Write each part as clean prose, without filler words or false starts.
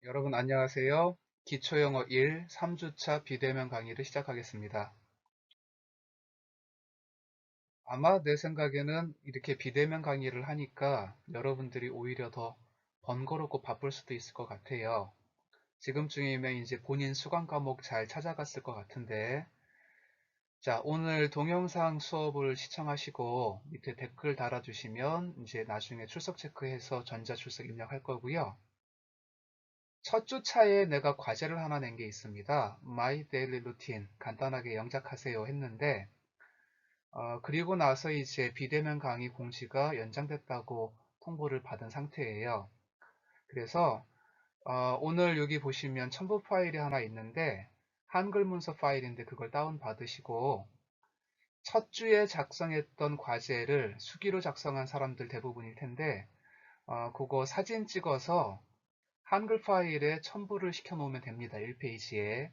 여러분 안녕하세요. 기초영어 1 3주차 비대면 강의를 시작하겠습니다. 아마 내 생각에는 이렇게 비대면 강의를 하니까 여러분들이 오히려 더 번거롭고 바쁠 수도 있을 것 같아요. 지금쯤이면 이제 본인 수강 과목 잘 찾아갔을 것 같은데, 자, 오늘 동영상 수업을 시청하시고 밑에 댓글 달아주시면 이제 나중에 출석 체크해서 전자출석 입력할 거고요. 첫 주차에 내가 과제를 하나 낸 게 있습니다. My Daily Routine 간단하게 영작하세요 했는데 그리고 나서 이제 비대면 강의 공지가 연장됐다고 통보를 받은 상태예요. 그래서 오늘 여기 보시면 첨부 파일이 하나 있는데 한글 문서 파일인데 그걸 다운 받으시고 첫 주에 작성했던 과제를 수기로 작성한 사람들 대부분일 텐데 그거 사진 찍어서 한글 파일에 첨부를 시켜 놓으면 됩니다. 1페이지에.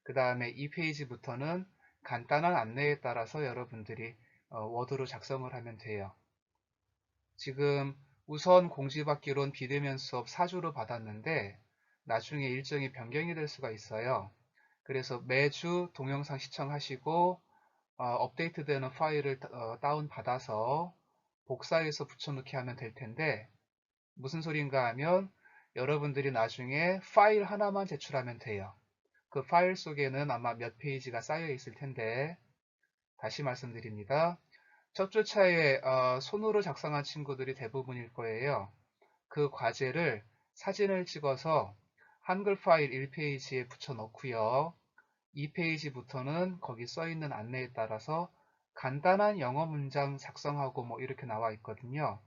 그 다음에 2페이지부터는 간단한 안내에 따라서 여러분들이 워드로 작성을 하면 돼요. 지금 우선 공지받기론 비대면 수업 4주로 받았는데 나중에 일정이 변경이 될 수가 있어요. 그래서 매주 동영상 시청하시고 업데이트되는 파일을 다운받아서 복사해서 붙여넣기 하면 될 텐데 무슨 소린가 하면 여러분들이 나중에 파일 하나만 제출하면 돼요. 그 파일 속에는 아마 몇 페이지가 쌓여 있을 텐데 다시 말씀드립니다. 첫 주차에 손으로 작성한 친구들이 대부분일 거예요. 그 과제를 사진을 찍어서 한글 파일 1페이지에 붙여 넣고요. 2페이지부터는 거기 써 있는 안내에 따라서 간단한 영어 문장 작성하고 뭐 이렇게 나와 있거든요.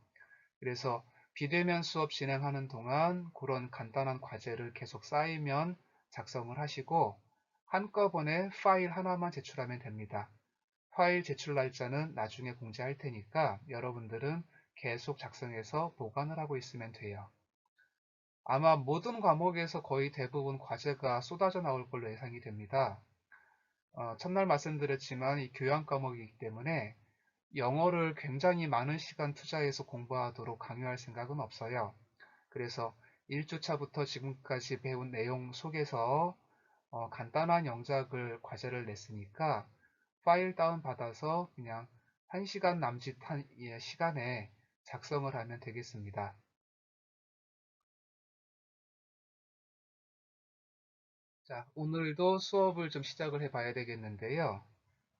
그래서 비대면 수업 진행하는 동안 그런 간단한 과제를 계속 쌓이면 작성을 하시고 한꺼번에 파일 하나만 제출하면 됩니다. 파일 제출 날짜는 나중에 공지할 테니까 여러분들은 계속 작성해서 보관을 하고 있으면 돼요. 아마 모든 과목에서 거의 대부분 과제가 쏟아져 나올 걸로 예상이 됩니다. 첫날 말씀드렸지만 이 교양 과목이기 때문에 영어를 굉장히 많은 시간 투자해서 공부하도록 강요할 생각은 없어요. 그래서 1주차부터 지금까지 배운 내용 속에서 간단한 영작을 과제를 냈으니까 파일 다운받아서 그냥 1시간 남짓한 시간에 작성을 하면 되겠습니다. 자, 오늘도 수업을 좀 시작을 해 봐야 되겠는데요.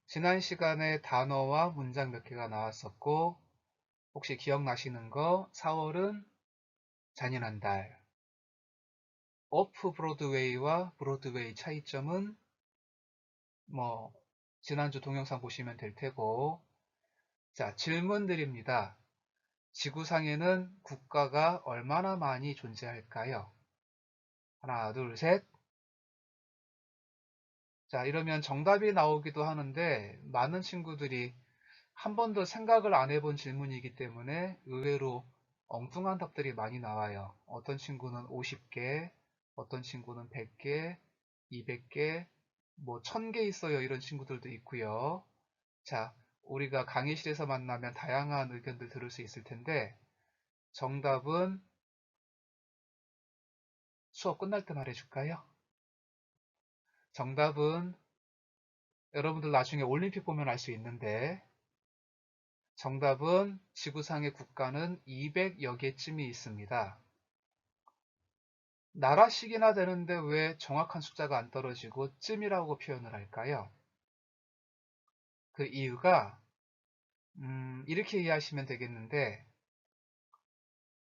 지난 시간에 단어와 문장 몇 개가 나왔었고 혹시 기억나시는 거 4월은 잔인한 달, 오프 브로드웨이와 브로드웨이 차이점은 뭐 지난주 동영상 보시면 될 테고 자 질문 드립니다. 지구상에는 국가가 얼마나 많이 존재할까요? 하나 둘 셋. 자 이러면 정답이 나오기도 하는데 많은 친구들이 한 번도 생각을 안 해본 질문이기 때문에 의외로 엉뚱한 답들이 많이 나와요. 어떤 친구는 50개, 어떤 친구는 100개, 200개, 뭐 1000개 있어요. 이런 친구들도 있고요. 자, 우리가 강의실에서 만나면 다양한 의견들 들을 수 있을 텐데 정답은 수업 끝날 때 말해줄까요? 정답은 여러분들 나중에 올림픽 보면 알 수 있는데 정답은 지구상의 국가는 200여 개쯤이 있습니다. 나라씩이나 되는데 왜 정확한 숫자가 안 떨어지고 쯤이라고 표현을 할까요? 그 이유가 이렇게 이해하시면 되겠는데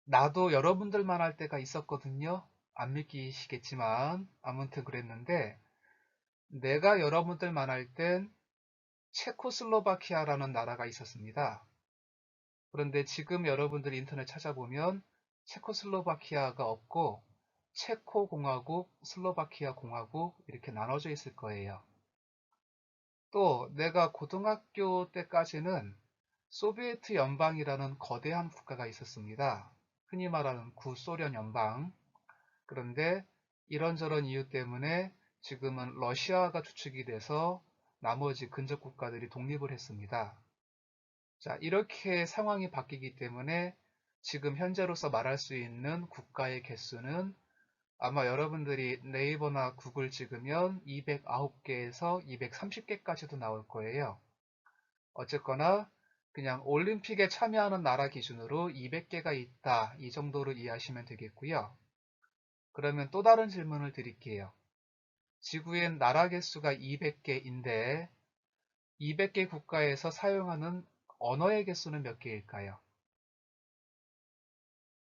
나도 여러분들만 할 때가 있었거든요. 안 믿기시겠지만 아무튼 그랬는데 내가 여러분들만 할 땐 체코슬로바키아라는 나라가 있었습니다. 그런데 지금 여러분들이 인터넷 찾아보면 체코슬로바키아가 없고 체코공화국, 슬로바키아 공화국 이렇게 나눠져 있을 거예요. 또 내가 고등학교 때까지는 소비에트 연방이라는 거대한 국가가 있었습니다. 흔히 말하는 구소련 연방. 그런데 이런저런 이유 때문에 지금은 러시아가 주축이 돼서 나머지 근접 국가들이 독립을 했습니다. 자, 이렇게 상황이 바뀌기 때문에 지금 현재로서 말할 수 있는 국가의 개수는 아마 여러분들이 네이버나 구글 찍으면 209개에서 230개까지도 나올 거예요. 어쨌거나 그냥 올림픽에 참여하는 나라 기준으로 200개가 있다, 이 정도로 이해하시면 되겠고요. 그러면 또 다른 질문을 드릴게요. 지구엔 나라 개수가 200개인데 200개 국가에서 사용하는 언어의 개수는 몇 개일까요?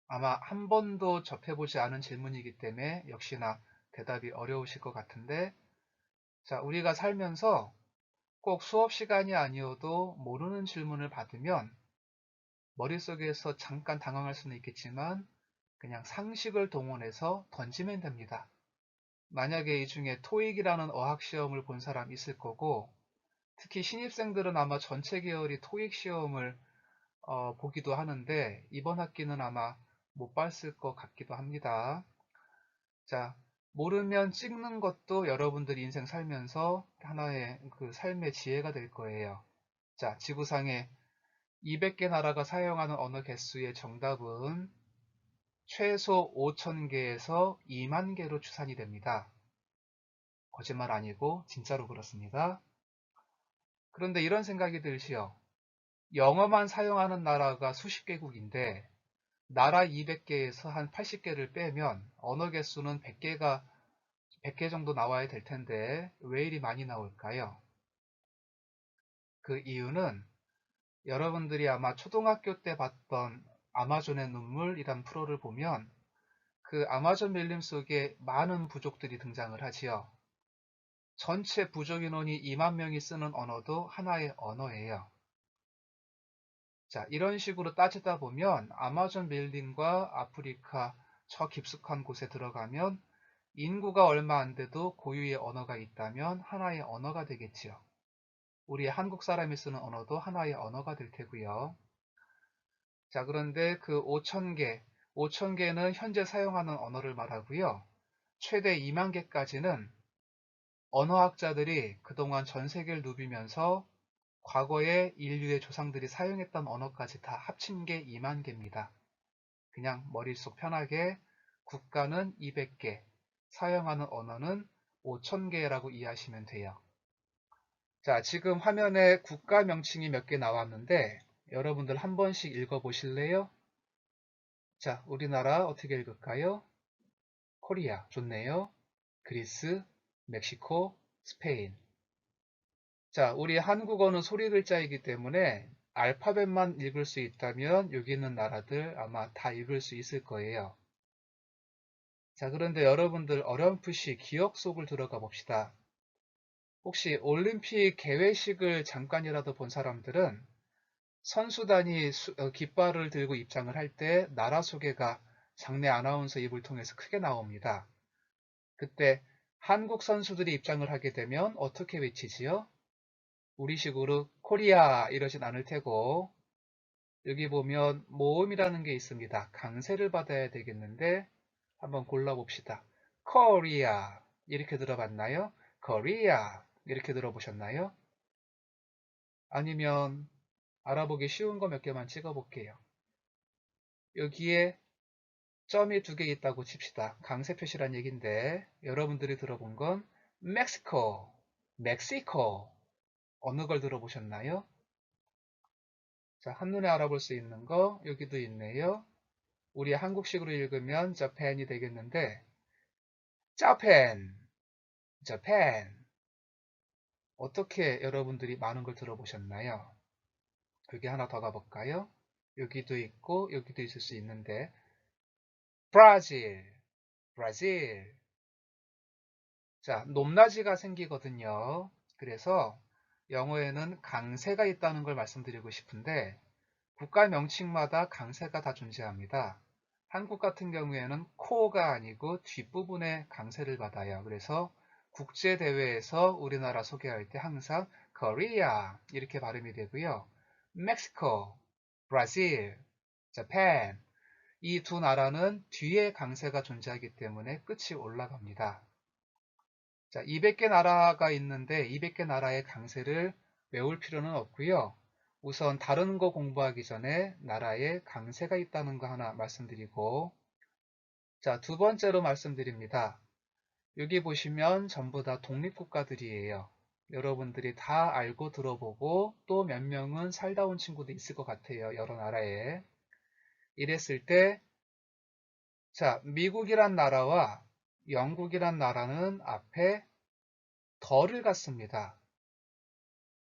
아마 한 번도 접해보지 않은 질문이기 때문에 역시나 대답이 어려우실 것 같은데, 자, 우리가 살면서 꼭 수업 시간이 아니어도 모르는 질문을 받으면 머릿속에서 잠깐 당황할 수는 있겠지만 그냥 상식을 동원해서 던지면 됩니다. 만약에 이 중에 토익이라는 어학시험을 본 사람 있을 거고, 특히 신입생들은 아마 전체 계열이 토익 시험을 보기도 하는데 이번 학기는 아마 못 봤을 것 같기도 합니다. 자, 모르면 찍는 것도 여러분들 인생 살면서 하나의 그 삶의 지혜가 될 거예요. 자, 지구상에 200개 나라가 사용하는 언어 개수의 정답은 최소 5,000개에서 2만 개로 추산이 됩니다. 거짓말 아니고 진짜로 그렇습니다. 그런데 이런 생각이 들지요. 영어만 사용하는 나라가 수십 개국인데 나라 200개에서 한 80개를 빼면 언어 개수는 100개 정도 나와야 될 텐데 왜 이리 많이 나올까요? 그 이유는 여러분들이 아마 초등학교 때 봤던 아마존의 눈물이란 프로를 보면 그 아마존 밀림 속에 많은 부족들이 등장을 하지요. 전체 부족 인원이 2만 명이 쓰는 언어도 하나의 언어예요. 자, 이런 식으로 따지다 보면 아마존 밀림과 아프리카 저 깊숙한 곳에 들어가면 인구가 얼마 안 돼도 고유의 언어가 있다면 하나의 언어가 되겠지요. 우리 한국 사람이 쓰는 언어도 하나의 언어가 될 테고요. 자, 그런데 그 5,000개는 현재 사용하는 언어를 말하고요. 최대 2만 개까지는 언어학자들이 그동안 전 세계를 누비면서 과거에 인류의 조상들이 사용했던 언어까지 다 합친 게 2만 개입니다. 그냥 머릿속 편하게 국가는 200개, 사용하는 언어는 5,000개라고 이해하시면 돼요. 자, 지금 화면에 국가 명칭이 몇 개 나왔는데 여러분들 한 번씩 읽어보실래요? 자, 우리나라 어떻게 읽을까요? 코리아, 좋네요. 그리스, 멕시코, 스페인. 자, 우리 한국어는 소리 글자이기 때문에 알파벳만 읽을 수 있다면 여기 있는 나라들 아마 다 읽을 수 있을 거예요. 자, 그런데 여러분들 어렴풋이 기억 속을 들어가 봅시다. 혹시 올림픽 개회식을 잠깐이라도 본 사람들은 선수단이 깃발을 들고 입장을 할 때 나라 소개가 장내 아나운서 입을 통해서 크게 나옵니다. 그때 한국 선수들이 입장을 하게 되면 어떻게 외치지요? 우리식으로 코리아 이러진 않을 테고, 여기 보면 모음이라는 게 있습니다. 강세를 받아야 되겠는데 한번 골라봅시다. 코리아 이렇게 들어봤나요? 코리아 이렇게 들어보셨나요? 아니면 알아보기 쉬운 거 몇 개만 찍어볼게요. 여기에 점이 두 개 있다고 칩시다. 강세 표시란 얘기인데 여러분들이 들어본 건 멕시코, 멕시코 어느 걸 들어보셨나요? 자, 한눈에 알아볼 수 있는 거 여기도 있네요. 우리 한국식으로 읽으면 자팬이 되겠는데 자팬, 자팬 어떻게 여러분들이 많은 걸 들어보셨나요? 여기 하나 더 가볼까요? 여기도 있고 여기도 있을 수 있는데 브라질, 브라질. 자, 높낮이가 생기거든요. 그래서 영어에는 강세가 있다는 걸 말씀드리고 싶은데 국가 명칭마다 강세가 다 존재합니다. 한국 같은 경우에는 코어가 아니고 뒷부분에 강세를 받아요. 그래서 국제대회에서 우리나라 소개할 때 항상 코리아 이렇게 발음이 되고요. 멕시코, 브라질, 자pan 이 두 나라는 뒤에 강세가 존재하기 때문에 끝이 올라갑니다. 자, 200개 나라가 있는데 200개 나라의 강세를 외울 필요는 없고요. 우선 다른 거 공부하기 전에 나라에 강세가 있다는 거 하나 말씀드리고, 자, 두 번째로 말씀드립니다. 여기 보시면 전부 다 독립국가들이에요. 여러분들이 다 알고 들어보고 또 몇 명은 살다 온 친구도 있을 것 같아요. 여러 나라에. 이랬을 때, 자, 미국이란 나라와 영국이란 나라는 앞에 더를 갖습니다.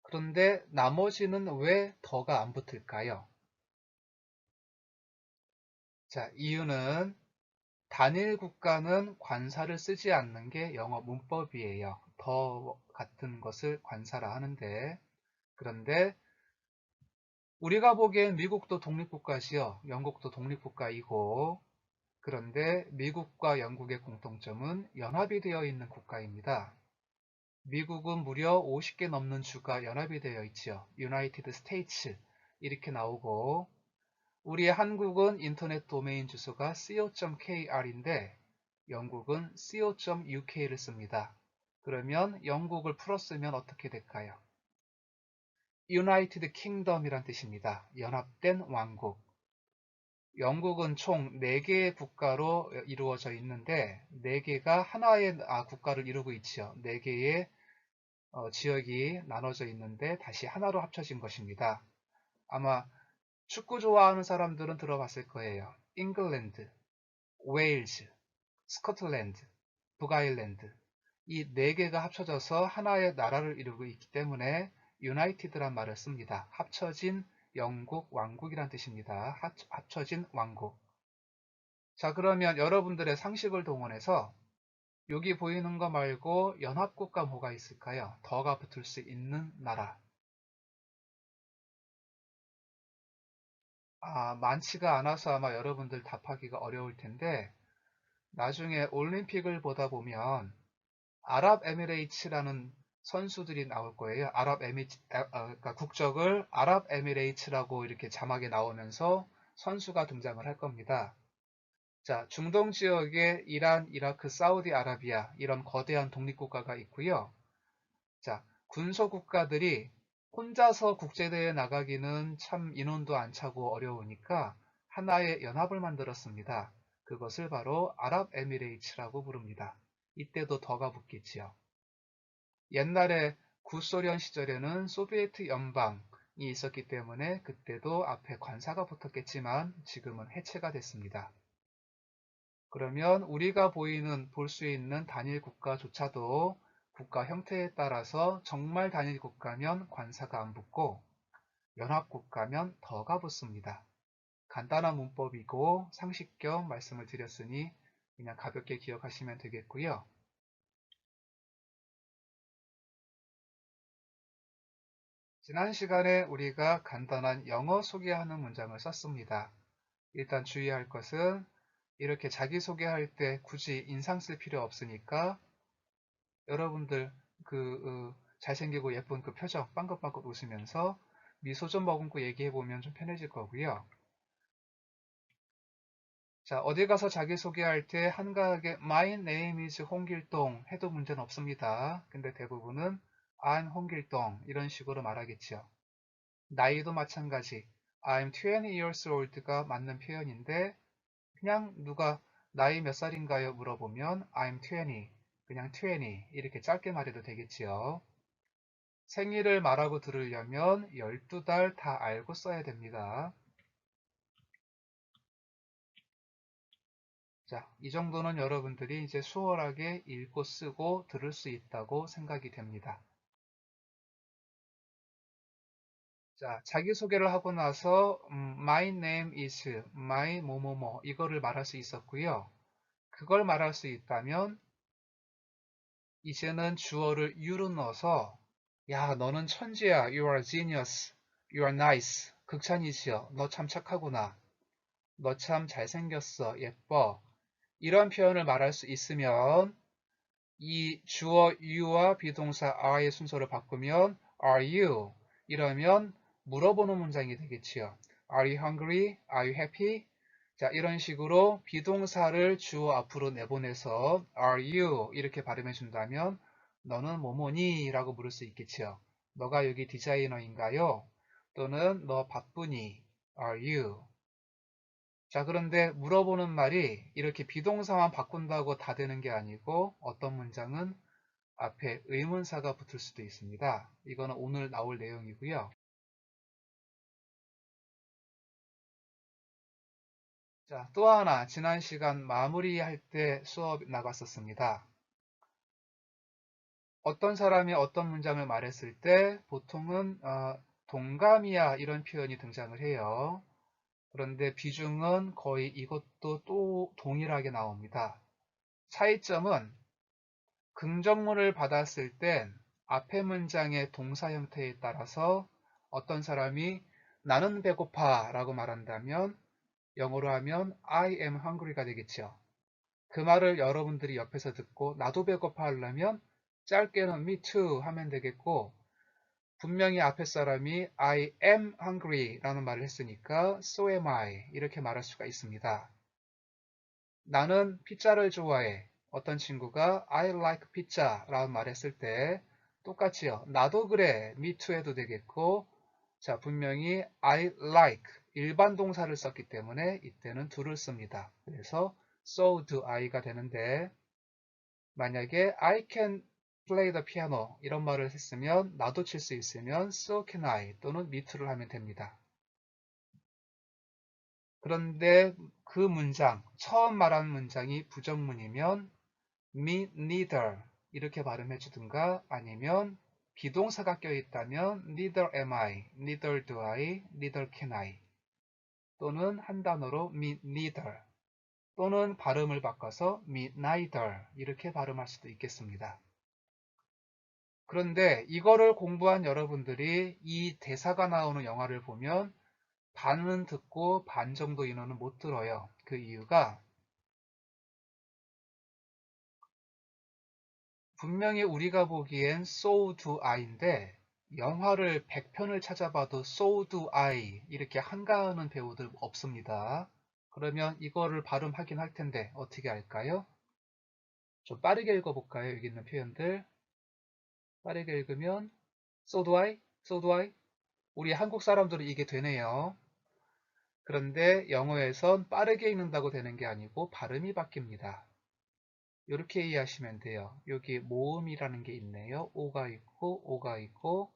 그런데 나머지는 왜 더가 안 붙을까요? 자, 이유는 단일 국가는 관사를 쓰지 않는 게 영어 문법이에요. 더 같은 것을 관사라 하는데, 그런데 우리가 보기엔 미국도 독립국가지요. 영국도 독립국가이고, 그런데 미국과 영국의 공통점은 연합이 되어 있는 국가입니다. 미국은 무려 50개 넘는 주가 연합이 되어 있지요. United States 이렇게 나오고, 우리 한국은 인터넷 도메인 주소가 co.kr인데 영국은 co.uk를 씁니다. 그러면 영국을 풀었으면 어떻게 될까요? United Kingdom이란 뜻입니다. 연합된 왕국. 영국은 총 4개의 국가로 이루어져 있는데 4개가 하나의 국가를 이루고 있죠. 4개의 지역이 나눠져 있는데 다시 하나로 합쳐진 것입니다. 아마 축구 좋아하는 사람들은 들어봤을 거예요. 잉글랜드, 웨일즈, 스코틀랜드, 북아일랜드 이 4개가 합쳐져서 하나의 나라를 이루고 있기 때문에 유나이티드란 말을 씁니다. 합쳐진 영국 왕국이란 뜻입니다. 합쳐진 왕국. 자, 그러면 여러분들의 상식을 동원해서 여기 보이는 거 말고 연합국가 뭐가 있을까요? 더가 붙을 수 있는 나라. 많지가 않아서 아마 여러분들 답하기가 어려울 텐데 나중에 올림픽을 보다 보면 아랍에미레이츠라는 선수들이 나올 거예요. 그러니까 국적을 아랍에미레이츠라고 이렇게 자막에 나오면서 선수가 등장을 할 겁니다. 자, 중동 지역에 이란, 이라크, 사우디아라비아 이런 거대한 독립국가가 있고요. 자, 군소국가들이 혼자서 국제대회에 나가기는 참 인원도 안 차고 어려우니까 하나의 연합을 만들었습니다. 그것을 바로 아랍에미레이츠라고 부릅니다. 이때도 더가 붙겠지요. 옛날에 구소련 시절에는 소비에트 연방이 있었기 때문에 그때도 앞에 관사가 붙었겠지만 지금은 해체가 됐습니다. 그러면 우리가 볼 수 있는 단일 국가조차도 국가 형태에 따라서 정말 단일 국가면 관사가 안 붙고 연합국가면 더가 붙습니다. 간단한 문법이고 상식 겸 말씀을 드렸으니 그냥 가볍게 기억하시면 되겠고요. 지난 시간에 우리가 간단한 영어 소개하는 문장을 썼습니다. 일단 주의할 것은 이렇게 자기소개할 때 굳이 인상 쓸 필요 없으니까 여러분들 잘생기고 예쁜 그 표정 빵긋빵긋 웃으면서 미소 좀 머금고 얘기해보면 좀 편해질 거고요. 자, 어디 가서 자기소개할 때 한가하게 My name is 홍길동 해도 문제는 없습니다. 근데 대부분은 I'm 홍길동 이런 식으로 말하겠죠. 나이도 마찬가지 I'm 20 years old가 맞는 표현인데 그냥 누가 나이 몇 살인가요? 물어보면 I'm 20, 그냥 20 이렇게 짧게 말해도 되겠지요. 생일을 말하고 들으려면 12달 다 알고 써야 됩니다. 자, 이 정도는 여러분들이 이제 수월하게 읽고 쓰고 들을 수 있다고 생각이 됩니다. 자, 자기소개를 하고 나서 My name is my 뭐뭐뭐 이거를 말할 수 있었고요. 그걸 말할 수 있다면 이제는 주어를 you로 넣어서 야, 너는 천재야. You are genius. You are nice. 극찬이지요. 너 참 착하구나. 너 참 잘생겼어. 예뻐. 이런 표현을 말할 수 있으면 이 주어 you와 비동사 are의 순서를 바꾸면 are you? 이러면 물어보는 문장이 되겠지요. Are you hungry? Are you happy? 자, 이런 식으로 비동사를 주어 앞으로 내보내서 are you? 이렇게 발음해 준다면 너는 뭐뭐니? 라고 물을 수 있겠지요. 너가 여기 디자이너인가요? 또는 너 바쁘니? Are you? 자, 그런데 물어보는 말이 이렇게 비동사만 바꾼다고 다 되는 게 아니고 어떤 문장은 앞에 의문사가 붙을 수도 있습니다. 이거는 오늘 나올 내용이고요. 자, 또 하나 지난 시간 마무리할 때 수업 나갔었습니다. 어떤 사람이 어떤 문장을 말했을 때 보통은 동감이야 이런 표현이 등장을 해요. 그런데 비중은 거의 이것도 또 동일하게 나옵니다. 차이점은 긍정문을 받았을 땐 앞에 문장의 동사 형태에 따라서 어떤 사람이 나는 배고파 라고 말한다면 영어로 하면 I am hungry가 되겠죠. 그 말을 여러분들이 옆에서 듣고 나도 배고파 하려면 짧게는 me too 하면 되겠고, 분명히 앞에 사람이 I am hungry 라는 말을 했으니까 so am I 이렇게 말할 수가 있습니다. 나는 피자를 좋아해. 어떤 친구가 I like pizza 라고 말했을 때 똑같이요. 나도 그래. me too 해도 되겠고, 자, 분명히 I like 일반 동사를 썼기 때문에 이때는 do를 씁니다. 그래서 so do I가 되는데, 만약에 I can play the piano 이런 말을 했으면 나도 칠 수 있으면 so can I 또는 me too를 하면 됩니다. 그런데 그 문장, 처음 말한 문장이 부정문이면 me neither 이렇게 발음해 주든가 아니면 비동사가 껴있다면 neither am I, neither do I, neither can I 또는 한 단어로 me neither 또는 발음을 바꿔서 me neither 이렇게 발음할 수도 있겠습니다. 그런데 이거를 공부한 여러분들이 이 대사가 나오는 영화를 보면 반은 듣고 반 정도 인원은 못 들어요. 그 이유가 분명히 우리가 보기엔 so do I인데 영화를 100편을 찾아봐도 so do I 이렇게 한가하는 배우들 없습니다. 그러면 이거를 발음하긴 할 텐데 어떻게 할까요? 좀 빠르게 읽어볼까요? 여기 있는 표현들 빠르게 읽으면 so do I, so do I 우리 한국 사람들은 이게 되네요. 그런데 영어에선 빠르게 읽는다고 되는 게 아니고 발음이 바뀝니다. 이렇게 이해하시면 돼요. 여기 모음이라는 게 있네요. 오가 있고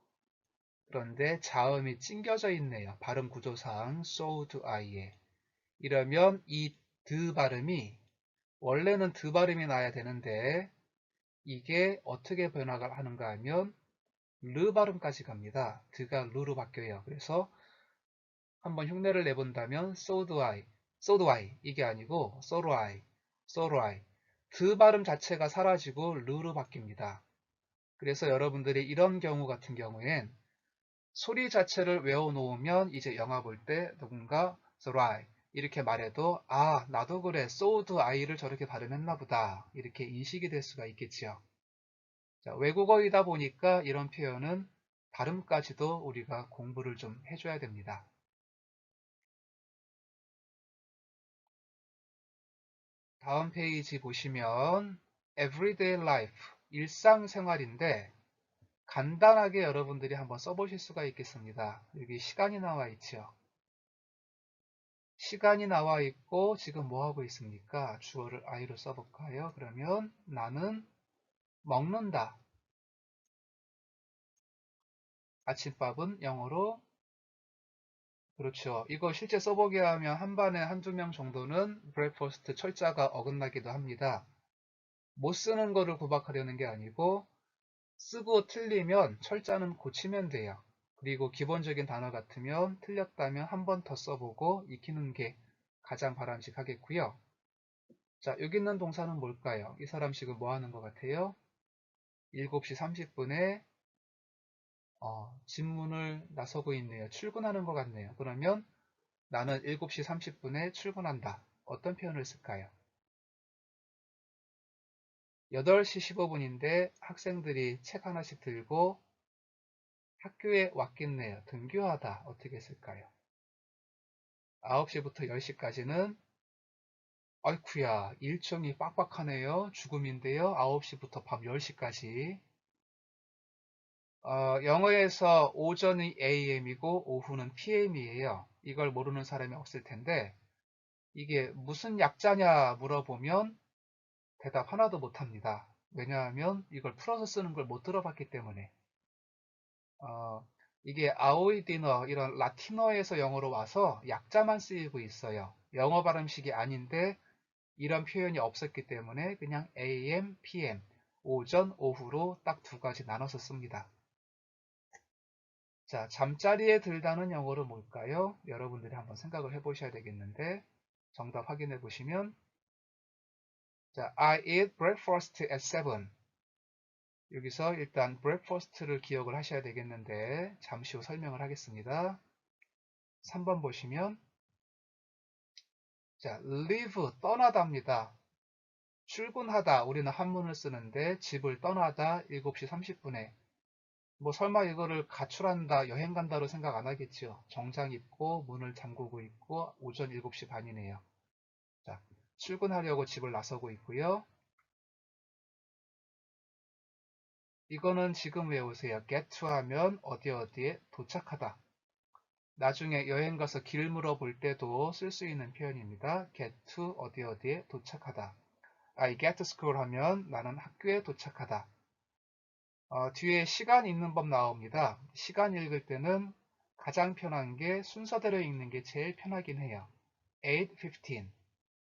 그런데 자음이 찡겨져 있네요. 발음 구조상 so do I에. 이러면 이 드 발음이 원래는 드 발음이 나야 되는데 이게 어떻게 변화가 하는가 하면 르 발음까지 갑니다. 드가 르로 바뀌어요. 그래서 한번 흉내를 내본다면 so do I, so do I 이게 아니고 so do I, so do I 드 발음 자체가 사라지고 르로 바뀝니다. 그래서 여러분들이 이런 경우 같은 경우엔 소리 자체를 외워놓으면 이제 영화 볼 때 누군가 so do I 이렇게 말해도 아 나도 그래 so do I를 저렇게 발음했나 보다 이렇게 인식이 될 수가 있겠지요. 자, 외국어이다 보니까 이런 표현은 발음까지도 우리가 공부를 좀 해줘야 됩니다. 다음 페이지 보시면 everyday life, 일상생활인데 간단하게 여러분들이 한번 써보실 수가 있겠습니다. 여기 시간이 나와 있죠. 시간이 나와 있고 지금 뭐 하고 있습니까? 주어를 I로 써볼까요? 그러면 나는 먹는다. 아침밥은 영어로 그렇죠. 이거 실제 써보게 하면 한 반에 한두 명 정도는 breakfast 철자가 어긋나기도 합니다. 못 쓰는 거를 구박하려는 게 아니고 쓰고 틀리면 철자는 고치면 돼요. 그리고 기본적인 단어 같으면 틀렸다면 한 번 더 써보고 익히는 게 가장 바람직하겠고요. 자, 여기 있는 동사는 뭘까요? 이 사람 지금 뭐 하는 것 같아요? 7시 30분에 집문을 나서고 있네요. 출근하는 것 같네요. 그러면 나는 7시 30분에 출근한다. 어떤 표현을 쓸까요? 8시 15분인데 학생들이 책 하나씩 들고 학교에 왔겠네요. 등교하다. 어떻게 쓸까요? 9시부터 10시까지는 아이쿠야 일정이 빡빡하네요. 죽음인데요. 9시부터 밤 10시까지. 영어에서 오전이 AM이고 오후는 PM이에요. 이걸 모르는 사람이 없을 텐데 이게 무슨 약자냐 물어보면 대답 하나도 못합니다. 왜냐하면 이걸 풀어서 쓰는 걸 못 들어봤기 때문에. 이게 아오이 디너 이런 라틴어에서 영어로 와서 약자만 쓰이고 있어요. 영어 발음식이 아닌데 이런 표현이 없었기 때문에 그냥 AM, PM, 오전, 오후로 딱 두 가지 나눠서 씁니다. 자, 잠자리에 들다는 영어로 뭘까요? 여러분들이 한번 생각을 해보셔야 되겠는데 정답 확인해 보시면 자, I eat breakfast at 7. 여기서 일단 breakfast를 기억을 하셔야 되겠는데 잠시 후 설명을 하겠습니다. 3번 보시면 자, leave 떠나다입니다. 출근하다 우리는 한문을 쓰는데 집을 떠나다 7시 30분에 뭐 설마 이거를 가출한다 여행 간다로 생각 안 하겠죠. 정장 입고 문을 잠그고 있고 오전 7시 반이네요. 자, 출근하려고 집을 나서고 있고요. 이거는 지금 외우세요. get to 하면 어디에 도착하다. 나중에 여행 가서 길 물어볼 때도 쓸 수 있는 표현입니다. get to 어디에 도착하다. I get to school 하면 나는 학교에 도착하다. 뒤에 시간 읽는 법 나옵니다. 시간 읽을 때는 가장 편한 게 순서대로 읽는 게 제일 편하긴 해요. 8:15.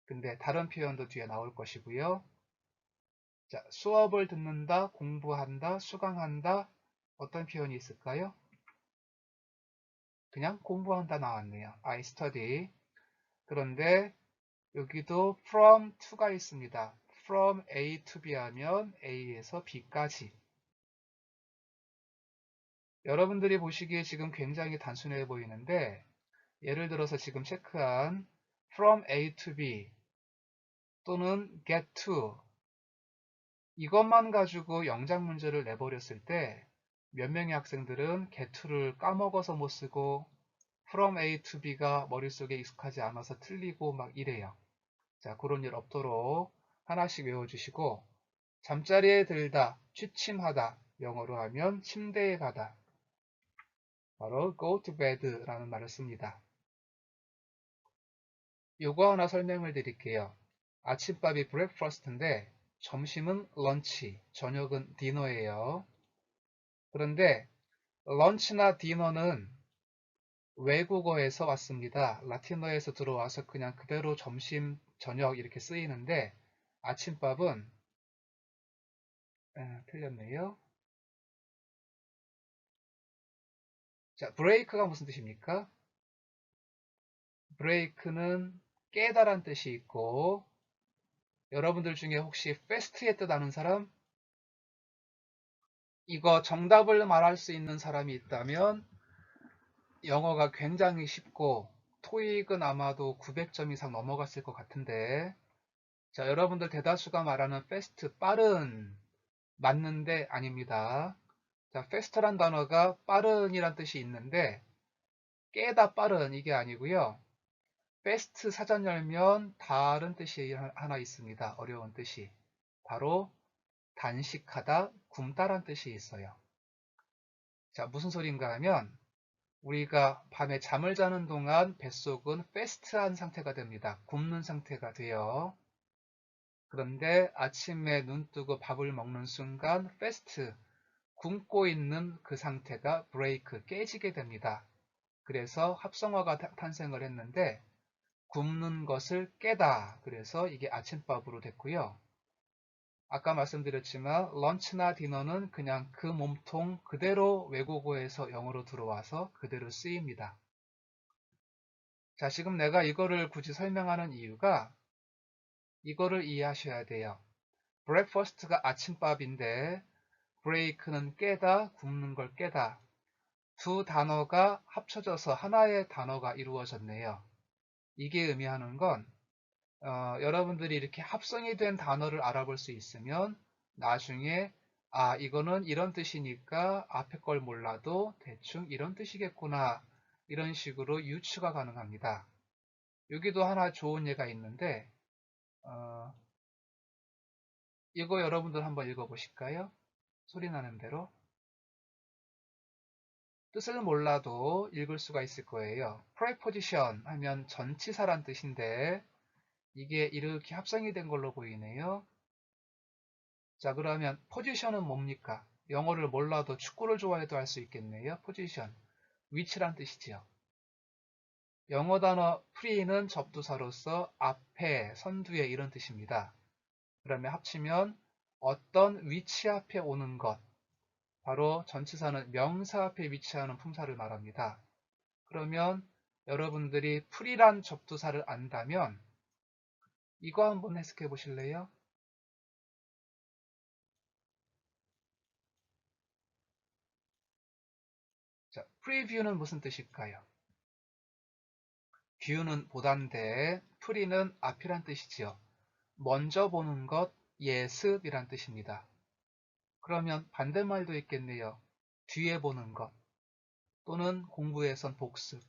근데 다른 표현도 뒤에 나올 것이고요. 자, 수업을 듣는다, 공부한다, 수강한다. 어떤 표현이 있을까요? 그냥 공부한다 나왔네요. I study. 그런데 여기도 from to가 있습니다. from A to B 하면 A에서 B까지. 여러분들이 보시기에 지금 굉장히 단순해 보이는데 예를 들어서 지금 체크한 from A to B 또는 get to 이것만 가지고 영작 문제를 내버렸을 때 몇 명의 학생들은 get to를 까먹어서 못 쓰고 from A to B가 머릿속에 익숙하지 않아서 틀리고 막 이래요. 자, 그런 일 없도록 하나씩 외워주시고 잠자리에 들다, 취침하다, 영어로 하면 침대에 가다. 바로 go to bed라는 말을 씁니다. 요거 하나 설명을 드릴게요. 아침밥이 breakfast인데 점심은 lunch, 저녁은 dinner예요. 그런데 lunch나 dinner는 외국어에서 왔습니다. 라틴어에서 들어와서 그냥 그대로 점심, 저녁 이렇게 쓰이는데 아침밥은 틀렸네요. 자, break가 무슨 뜻입니까? break는 깨다란 뜻이 있고 여러분들 중에 혹시 fast의 뜻 아는 사람? 이거 정답을 말할 수 있는 사람이 있다면 영어가 굉장히 쉽고 토익은 아마도 900점 이상 넘어갔을 것 같은데 자, 여러분들 대다수가 말하는 fast, 빠른 맞는데 아닙니다. 자, fast란 단어가 빠른이란 뜻이 있는데 깨다 빠른 이게 아니고요. fast 사전 열면 다른 뜻이 하나 있습니다. 어려운 뜻이. 바로 단식하다, 굶다란 뜻이 있어요. 자, 무슨 소린가 하면 우리가 밤에 잠을 자는 동안 뱃속은 패스트한 상태가 됩니다. 굶는 상태가 돼요. 그런데 아침에 눈 뜨고 밥을 먹는 순간 패스트, 굶고 있는 그 상태가 브레이크, 깨지게 됩니다. 그래서 합성어가 탄생을 했는데 굶는 것을 깨다. 그래서 이게 아침밥으로 됐고요. 아까 말씀드렸지만 런치나 디너는 그냥 그 몸통 그대로 외국어에서 영어로 들어와서 그대로 쓰입니다. 자, 지금 내가 이거를 굳이 설명하는 이유가 이거를 이해하셔야 돼요. breakfast가 아침밥인데 break는 깨다, 굶는 걸 깨다. 두 단어가 합쳐져서 하나의 단어가 이루어졌네요. 이게 의미하는 건 여러분들이 이렇게 합성이 된 단어를 알아볼 수 있으면 나중에 이거는 이런 뜻이니까 앞에 걸 몰라도 대충 이런 뜻이겠구나 이런 식으로 유추가 가능합니다. 여기도 하나 좋은 예가 있는데 이거 여러분들 한번 읽어보실까요? 소리 나는 대로 뜻을 몰라도 읽을 수가 있을 거예요. preposition 하면 전치사란 뜻인데 이게 이렇게 합성이 된 걸로 보이네요. 자, 그러면 포지션은 뭡니까? 영어를 몰라도 축구를 좋아해도 할 수 있겠네요. 포지션, 위치란 뜻이지요. 영어 단어 free는 접두사로서 앞에, 선두에 이런 뜻입니다. 그러면 합치면 어떤 위치 앞에 오는 것, 바로 전치사는 명사 앞에 위치하는 품사를 말합니다. 그러면 여러분들이 free란 접두사를 안다면 이거 한번 해석해 보실래요? 자, preview는 무슨 뜻일까요? view는 보다인데 free는 앞이란 뜻이지요. 먼저 보는 것, 예습이란 뜻입니다. 그러면 반대말도 있겠네요. 뒤에 보는 것, 또는 공부에선 복습,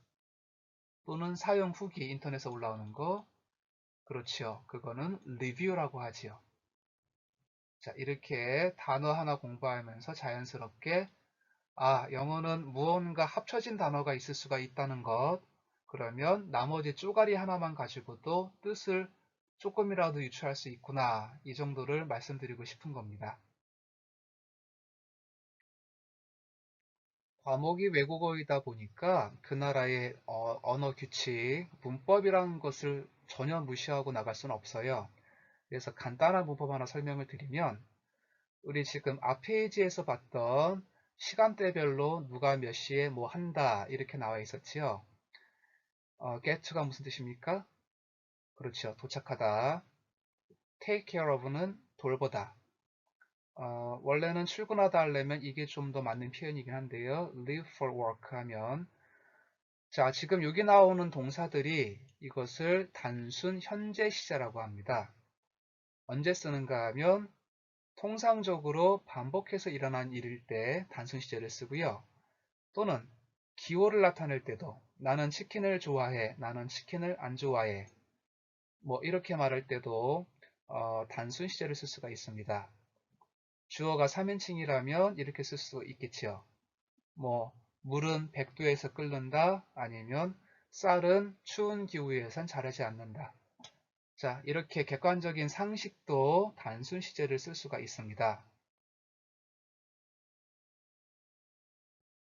또는 사용 후기 인터넷에 올라오는 거, 그렇죠. 그거는 리뷰라고 하지요. 자, 이렇게 단어 하나 공부하면서 자연스럽게 영어는 무언가 합쳐진 단어가 있을 수가 있다는 것, 그러면 나머지 쪼가리 하나만 가지고도 뜻을 조금이라도 유추할 수 있구나, 이 정도를 말씀드리고 싶은 겁니다. 과목이 외국어이다 보니까 그 나라의 언어 규칙, 문법이라는 것을 전혀 무시하고 나갈 수는 없어요. 그래서 간단한 문법 하나 설명을 드리면, 우리 지금 앞 페이지에서 봤던 시간대별로 누가 몇 시에 뭐 한다 이렇게 나와 있었지요. get가 무슨 뜻입니까? 그렇죠. 도착하다. take care of는 돌보다. 원래는 출근하다 하려면 이게 좀 더 맞는 표현이긴 한데요. leave for work 하면, 자, 지금 여기 나오는 동사들이 이것을 단순 현재 시제라고 합니다. 언제 쓰는가 하면 통상적으로 반복해서 일어난 일일 때 단순 시제를 쓰고요. 또는 기호를 나타낼 때도 나는 치킨을 좋아해, 나는 치킨을 안 좋아해, 뭐 이렇게 말할 때도 단순 시제를 쓸 수가 있습니다. 주어가 3인칭이라면 이렇게 쓸 수 있겠지요. 뭐 물은 100도에서 끓는다, 아니면 쌀은 추운 기후에선 자라지 않는다. 자, 이렇게 객관적인 상식도 단순 시제를 쓸 수가 있습니다.